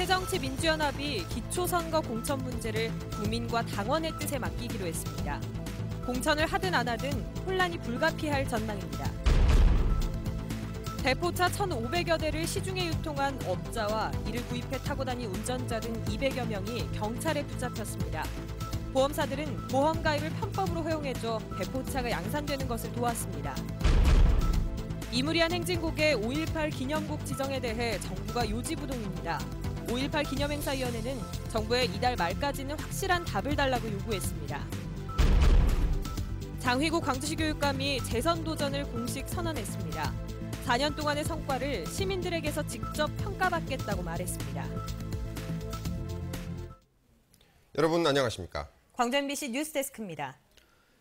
새정치민주연합이 기초선거 공천 문제를 국민과 당원의 뜻에 맡기기로 했습니다. 공천을 하든 안 하든 혼란이 불가피할 전망입니다. 대포차 1,500여 대를 시중에 유통한 업자와 이를 구입해 타고 다닌 운전자 등 200여 명이 경찰에 붙잡혔습니다. 보험사들은 보험 가입을 편법으로 허용해줘 대포차가 양산되는 것을 도왔습니다. 이무리한 행진곡의 5.18 기념곡 지정에 대해 정부가 요지부동입니다. 5.18 기념행사위원회는 정부에 이달 말까지는 확실한 답을 달라고 요구했습니다. 장휘구 광주시 교육감이 재선 도전을 공식 선언했습니다. 4년 동안의 성과를 시민들에게서 직접 평가받겠다고 말했습니다. 여러분 안녕하십니까? 광주 MBC 뉴스데스크입니다.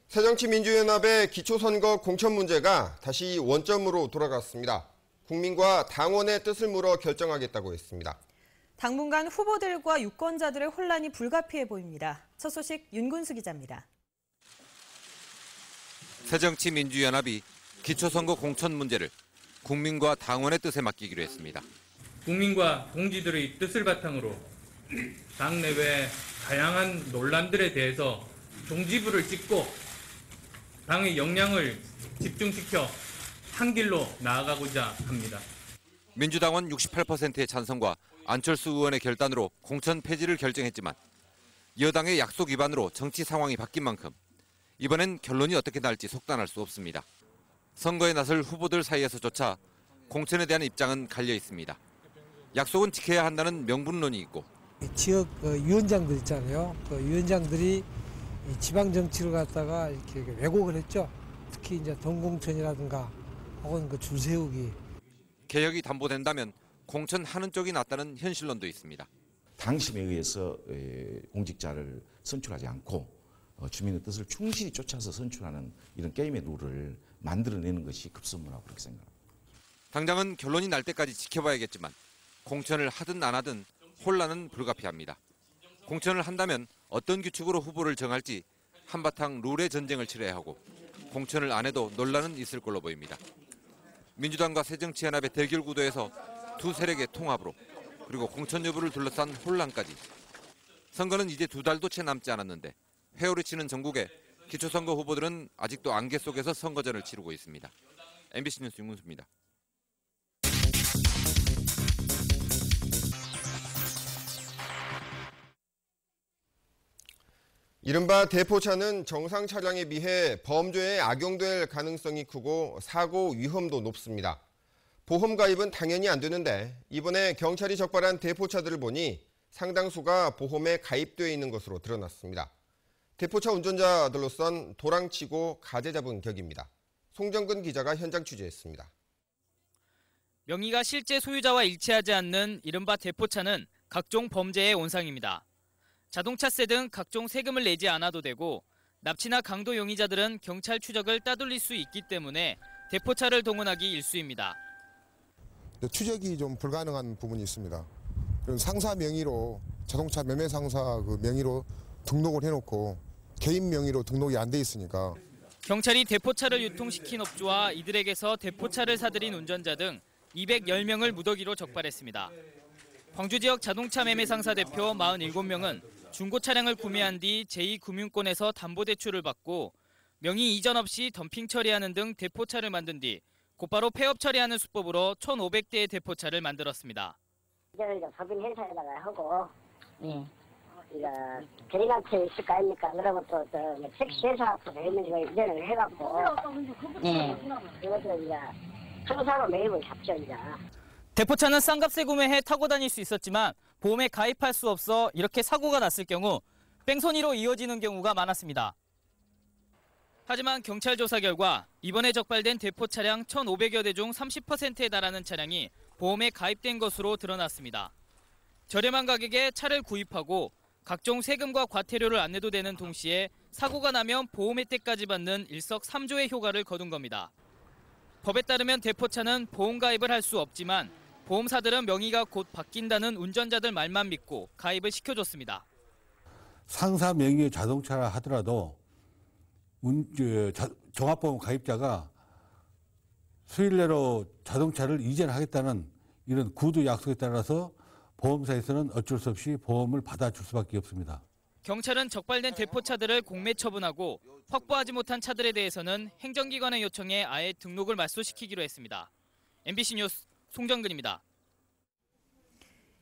새정치민주연합의 기초선거 공천 문제가 다시 원점으로 돌아갔습니다. 국민과 당원의 뜻을 물어 결정하겠다고 했습니다. 당분간 후보들과 유권자들의 혼란이 불가피해 보입니다. 첫 소식 윤군수 기자입니다. 새정치민주연합이 기초선거 공천 문제를 국민과 당원의 뜻에 맡기기로 했습니다. 국민과 동지들의 뜻을 바탕으로 당내외 다양한 논란들에 대해서 종지부를 찍고 당의 역량을 집중시켜 한 길로 나아가고자 합니다. 민주당은 68%의 찬성과 안철수 의원의 결단으로 공천 폐지를 결정했지만 여당의 약속 위반으로 정치 상황이 바뀐 만큼 이번엔 결론이 어떻게 날지 속단할 수 없습니다. 선거에 나설 후보들 사이에서조차 공천에 대한 입장은 갈려 있습니다. 약속은 지켜야 한다는 명분론이 있고 지역 위원장들 있잖아요. 그 위원장들이 지방 정치를 갖다가 이렇게 왜곡을 했죠. 특히 이제 동공천이라든가 혹은 그 줄 세우기. 개혁이 담보된다면 공천하는 쪽이 낫다는 현실론도 있습니다. 당심에 의해서 공직자를 선출하지 않고 주민의 뜻을 충실히 쫓아서 선출하는 이런 게임의 룰을 만들어내는 것이 급선무라고 그렇게 생각합니다. 당장은 결론이 날 때까지 지켜봐야겠지만 공천을 하든 안 하든 혼란은 불가피합니다. 공천을 한다면 어떤 규칙으로 후보를 정할지 한바탕 룰의 전쟁을 치러야 하고 공천을 안 해도 논란은 있을 걸로 보입니다. 민주당과 새정치연합의 대결 구도에서 두 세력의 통합으로 그리고 공천 여부를 둘러싼 혼란까지 선거는 이제 2달도 채 남지 않았는데 회오리 치는 전국에 기초선거 후보들은 아직도 안개 속에서 선거전을 치르고 있습니다. MBC 뉴스 윤문수입니다. 이른바 대포차는 정상 차량에 비해 범죄에 악용될 가능성이 크고 사고 위험도 높습니다. 보험 가입은 당연히 안 되는데 이번에 경찰이 적발한 대포차들을 보니 상당수가 보험에 가입되어 있는 것으로 드러났습니다. 대포차 운전자들로선 도랑치고 가재 잡은 격입니다. 송정근 기자가 현장 취재했습니다. 명의가 실제 소유자와 일치하지 않는 이른바 대포차는 각종 범죄의 온상입니다. 자동차세 등 각종 세금을 내지 않아도 되고 납치나 강도 용의자들은 경찰 추적을 따돌릴 수 있기 때문에 대포차를 동원하기 일쑤입니다. 추적이 좀 불가능한 부분이 있습니다. 상사 명의로 자동차 매매 상사 그 명의로 등록을 해놓고 개인 명의로 등록이 안 돼 있으니까. 경찰이 대포차를 유통시킨 업주와 이들에게서 대포차를 사들인 운전자 등 210명을 무더기로 적발했습니다. 광주 지역 자동차 매매 상사 대표 47명은 중고 차량을 구매한 뒤 제2금융권에서 담보대출을 받고 명의 이전 없이 덤핑 처리하는 등 대포차를 만든 뒤 곧바로 폐업 처리하는 수법으로 1,500대의 대포차를 만들었습니다. 이제는 법인 행사에다가 하고, 대리한테 있을 거 아닙니까? 그러면 또 택시 회사 앞으로 있는 거 이전을 해갖고, 이것도 이제 청사로 매입을 잡죠, 이제. 대포차는 싼 값에 구매해 타고 다닐 수 있었지만 보험에 가입할 수 없어 이렇게 사고가 났을 경우 뺑소니로 이어지는 경우가 많았습니다. 하지만 경찰 조사 결과 이번에 적발된 대포 차량 1,500여 대 중 30%에 달하는 차량이 보험에 가입된 것으로 드러났습니다. 저렴한 가격에 차를 구입하고 각종 세금과 과태료를 안 내도 되는 동시에 사고가 나면 보험 혜택까지 받는 일석삼조의 효과를 거둔 겁니다. 법에 따르면 대포차는 보험 가입을 할 수 없지만 보험사들은 명의가 곧 바뀐다는 운전자들 말만 믿고 가입을 시켜줬습니다. 상사 명의의 자동차라 하더라도 종합보험 가입자가 수일 내로 자동차를 이전하겠다는 이런 구두 약속에 따라서 보험사에서는 어쩔 수 없이 보험을 받아줄 수밖에 없습니다. 경찰은 적발된 대포차들을 공매 처분하고 확보하지 못한 차들에 대해서는 행정기관에 요청해 아예 등록을 말소시키기로 했습니다. MBC 뉴스 송정근입니다.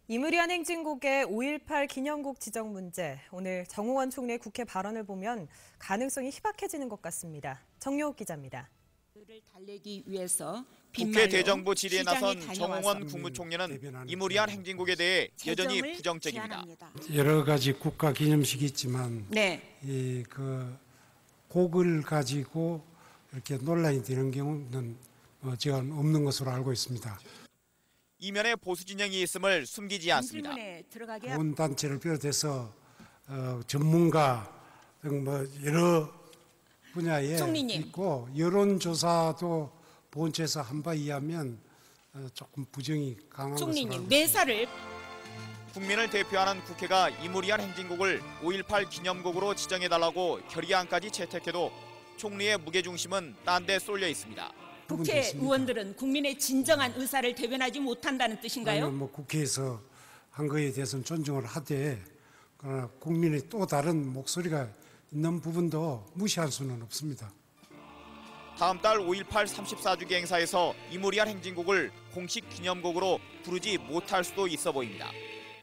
이무리한 행진곡의 5.18 기념곡 지정 문제. 오늘 정호원 총리의 국회 발언을 보면 가능성이 희박해지는 것 같습니다. 정효욱 기자입니다. 달래기 위해서 국회 대정부 질의에 나선 정홍원 국무총리는 이무리한 행진곡에 대해 여전히 부정적입니다. 여러 가지 국가 기념식이 있지만 그 곡을 가지고 이렇게 논란이 되는 경우는 제가 없는 것으로 알고 있습니다. 이면에 보수 진영이 있음을 숨기지 않습니다. 온 단체를 비롯해서 전문가 등 여러 분야에 있고 여론조사도 본체에서 한 바 이하면 조금 부정이 강한 총리님 매사를 국민을 대표하는 국회가 이무리한 행진곡을 5.18 기념곡으로 지정해달라고 결의안까지 채택해도 총리의 무게중심은 딴 데 쏠려 있습니다. 국회의원들은 국민의 진정한 의사를 대변하지 못한다는 뜻인가요? 아니요, 국회에서 한 거에 대해서는 존중을 하되 그러나 국민의 또 다른 목소리가 있는 부분도 무시할 수는 없습니다. 다음 달 5.18 34주기 행사에서 이무리한 행진곡을 공식 기념곡으로 부르지 못할 수도 있어 보입니다.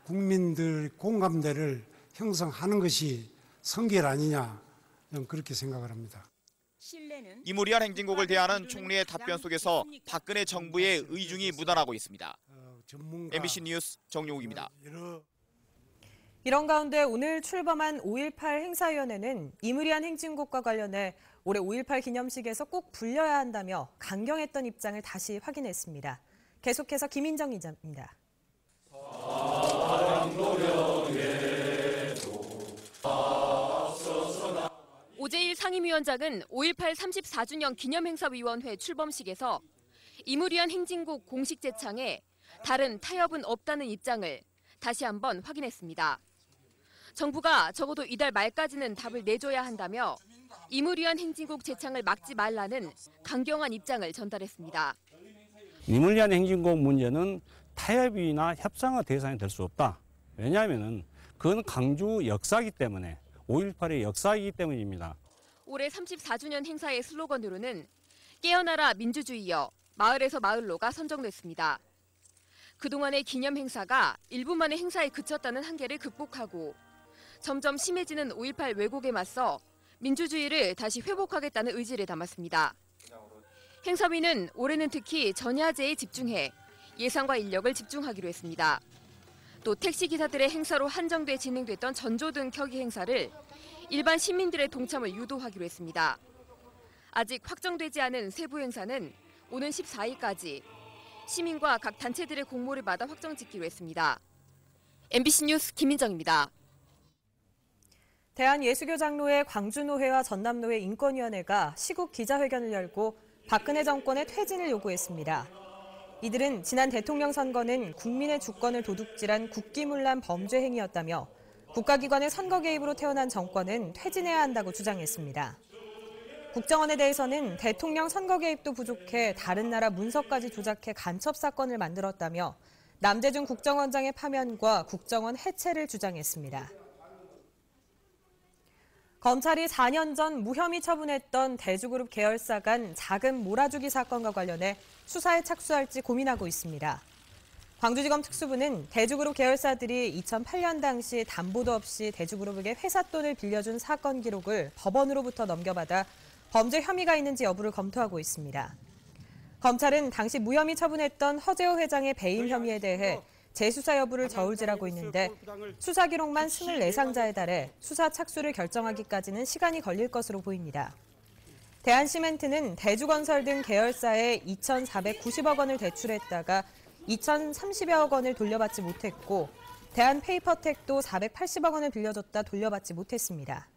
국민들 공감대를 형성하는 것이 성결 아니냐, 저는 그렇게 생각을 합니다. 이무리한 행진곡을 대하는 총리의 답변 속에서 박근혜 정부의 의중이 묻어나고 있습니다. MBC 뉴스 정용욱입니다. 이런 가운데 오늘 출범한 5.18 행사위원회는 이무리한 행진곡과 관련해 올해 5.18 기념식에서 꼭 불려야 한다며 강경했던 입장을 다시 확인했습니다. 계속해서 김인정 기자입니다. 오재일 상임위원장은 5.18 34주년 기념행사위원회 출범식에서 이무리한 행진곡 공식 제창에 다른 타협은 없다는 입장을 다시 한번 확인했습니다. 정부가 적어도 이달 말까지는 답을 내줘야 한다며 이무리한 행진곡 제창을 막지 말라는 강경한 입장을 전달했습니다. 이무리한 행진곡 문제는 타협이나 협상의 대상이 될 수 없다. 왜냐하면 그건 강주 역사이기 때문에 5.18의 역사이기 때문입니다. 올해 34주년 행사의 슬로건으로는 깨어나라 민주주의여 마을에서 마을로가 선정됐습니다. 그동안의 기념 행사가 일부만의 행사에 그쳤다는 한계를 극복하고 점점 심해지는 5.18 왜곡에 맞서 민주주의를 다시 회복하겠다는 의지를 담았습니다. 행사위는 올해는 특히 전야제에 집중해 예산과 인력을 집중하기로 했습니다. 또 택시기사들의 행사로 한정돼 진행됐던 전조등 켜기 행사를 일반 시민들의 동참을 유도하기로 했습니다. 아직 확정되지 않은 세부 행사는 오는 14일까지 시민과 각 단체들의 공모를 받아 확정짓기로 했습니다. MBC 뉴스 김민정입니다. 대한예수교장로회 광주노회와 전남노회 인권위원회가 시국 기자회견을 열고 박근혜 정권의 퇴진을 요구했습니다. 이들은 지난 대통령 선거는 국민의 주권을 도둑질한 국기문란 범죄 행위였다며 국가기관의 선거 개입으로 태어난 정권은 퇴진해야 한다고 주장했습니다. 국정원에 대해서는 대통령 선거 개입도 부족해 다른 나라 문서까지 조작해 간첩 사건을 만들었다며 남재준 국정원장의 파면과 국정원 해체를 주장했습니다. 검찰이 4년 전 무혐의 처분했던 대주그룹 계열사 간 자금 몰아주기 사건과 관련해 수사에 착수할지 고민하고 있습니다. 광주지검 특수부는 대주그룹 계열사들이 2008년 당시 담보도 없이 대주그룹에게 회사 돈을 빌려준 사건 기록을 법원으로부터 넘겨받아 범죄 혐의가 있는지 여부를 검토하고 있습니다. 검찰은 당시 무혐의 처분했던 허재호 회장의 배임 혐의에 대해 재수사 여부를 저울질하고 있는데 수사 기록만 24상자에 달해 수사 착수를 결정하기까지는 시간이 걸릴 것으로 보입니다. 대한시멘트는 대주건설 등 계열사에 2,490억 원을 대출했다가 2,030여억 원을 돌려받지 못했고 대한페이퍼텍도 480억 원을 빌려줬다 돌려받지 못했습니다.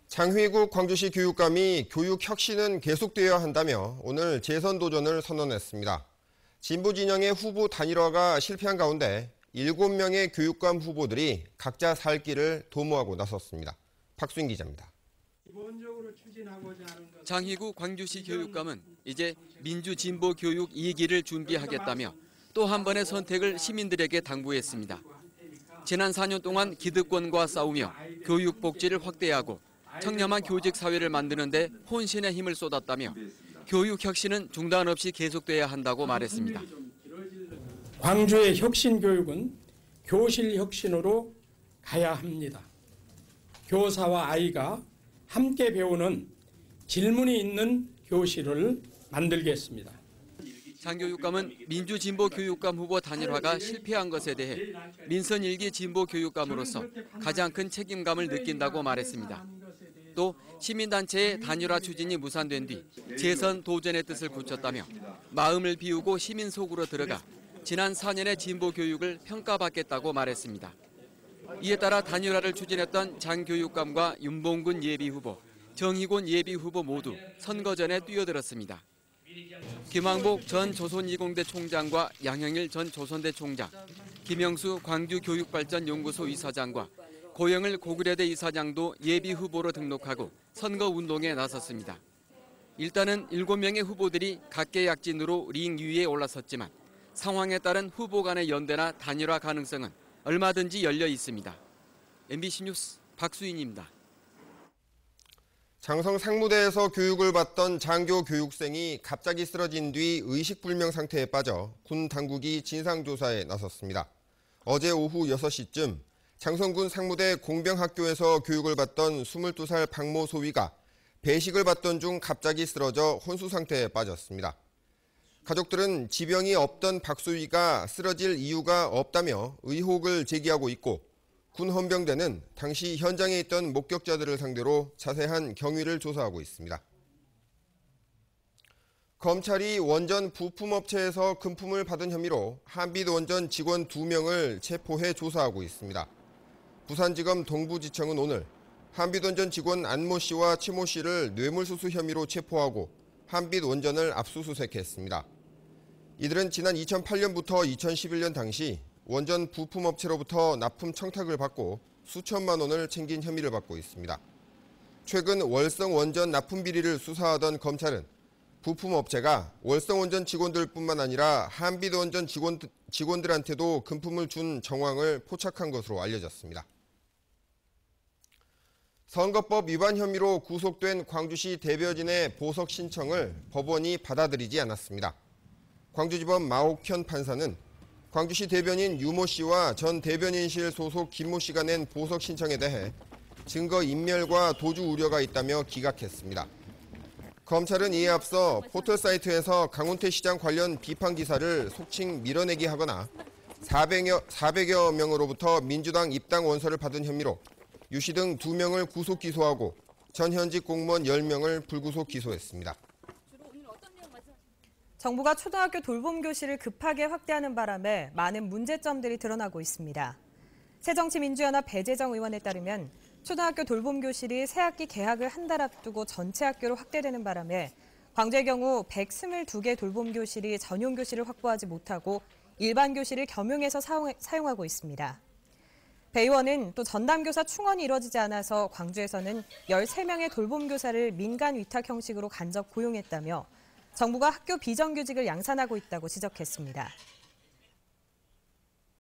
장휘국 광주시 교육감이 교육 혁신은 계속되어야 한다며 오늘 재선 도전을 선언했습니다. 진보 진영의 후보 단일화가 실패한 가운데 7명의 교육감 후보들이 각자 살 길을 도모하고 나섰습니다. 박수인 기자입니다. 장희구 광주시 교육감은 이제 민주진보 교육 2기를 준비하겠다며 또 한 번의 선택을 시민들에게 당부했습니다. 지난 4년 동안 기득권과 싸우며 교육 복지를 확대하고 청렴한 교직 사회를 만드는 데 혼신의 힘을 쏟았다며 교육 혁신은 중단 없이 계속돼야 한다고 말했습니다. 광주의 혁신 교육은 교실 혁신으로 가야 합니다. 교사와 아이가 함께 배우는 질문이 있는 교실을 만들겠습니다. 장교육감은 민주진보교육감 후보 단일화가 실패한 것에 대해 민선 1기 진보교육감으로서 가장 큰 책임감을 느낀다고 말했습니다. 또 시민단체의 단일화 추진이 무산된 뒤 재선 도전의 뜻을 굳혔다며 마음을 비우고 시민 속으로 들어가 지난 4년의 진보교육을 평가받겠다고 말했습니다. 이에 따라 단일화를 추진했던 장 교육감과 윤봉근 예비후보, 정희곤 예비후보 모두 선거 전에 뛰어들었습니다. 김왕복 전 조선이공대 총장과 양형일 전 조선대 총장, 김영수 광주교육발전연구소 이사장과 고영을 고구려대 이사장도 예비후보로 등록하고 선거운동에 나섰습니다. 일단은 7명의 후보들이 각계약진으로 링 위에 올라섰지만 상황에 따른 후보 간의 연대나 단일화 가능성은 얼마든지 열려 있습니다. MBC 뉴스 박수인입니다. 장성 상무대에서 교육을 받던 장교 교육생이 갑자기 쓰러진 뒤 의식불명 상태에 빠져 군 당국이 진상조사에 나섰습니다. 어제 오후 6시쯤 장성군 상무대 공병학교에서 교육을 받던 22살 박모 소위가 배식을 받던 중 갑자기 쓰러져 혼수 상태에 빠졌습니다. 가족들은 지병이 없던 박 소위가 쓰러질 이유가 없다며 의혹을 제기하고 있고 군 헌병대는 당시 현장에 있던 목격자들을 상대로 자세한 경위를 조사하고 있습니다. 검찰이 원전 부품업체에서 금품을 받은 혐의로 한빛원전 직원 2명을 체포해 조사하고 있습니다. 부산지검 동부지청은 오늘 한빛원전 직원 안모 씨와 최모 씨를 뇌물수수 혐의로 체포하고 한빛원전을 압수수색했습니다. 이들은 지난 2008년부터 2011년 당시 원전 부품업체로부터 납품 청탁을 받고 수천만 원을 챙긴 혐의를 받고 있습니다. 최근 월성원전 납품 비리를 수사하던 검찰은 부품업체가 월성원전 직원들뿐만 아니라 한빛원전 직원들한테도 금품을 준 정황을 포착한 것으로 알려졌습니다. 선거법 위반 혐의로 구속된 광주시 대변인의 보석 신청을 법원이 받아들이지 않았습니다. 광주지법 마옥현 판사는 광주시 대변인 유모 씨와 전 대변인실 소속 김모 씨가 낸 보석 신청에 대해 증거 인멸과 도주 우려가 있다며 기각했습니다. 검찰은 이에 앞서 포털사이트에서 강훈태 시장 관련 비판 기사를 속칭 밀어내기 하거나 400여 명으로부터 민주당 입당 원서를 받은 혐의로 유 씨 등 2명을 구속 기소하고 전 현직 공무원 10명을 불구속 기소했습니다. 정부가 초등학교 돌봄교실을 급하게 확대하는 바람에 많은 문제점들이 드러나고 있습니다. 새정치민주연합 배재정 의원에 따르면 초등학교 돌봄교실이 새학기 개학을 한 달 앞두고 전체 학교로 확대되는 바람에 광주의 경우 122개 돌봄교실이 전용교실을 확보하지 못하고 일반 교실을 겸용해서 사용하고 있습니다. 배 의원은 또 전담교사 충원이 이루어지지 않아서 광주에서는 13명의 돌봄교사를 민간 위탁 형식으로 간접 고용했다며 정부가 학교 비정규직을 양산하고 있다고 지적했습니다.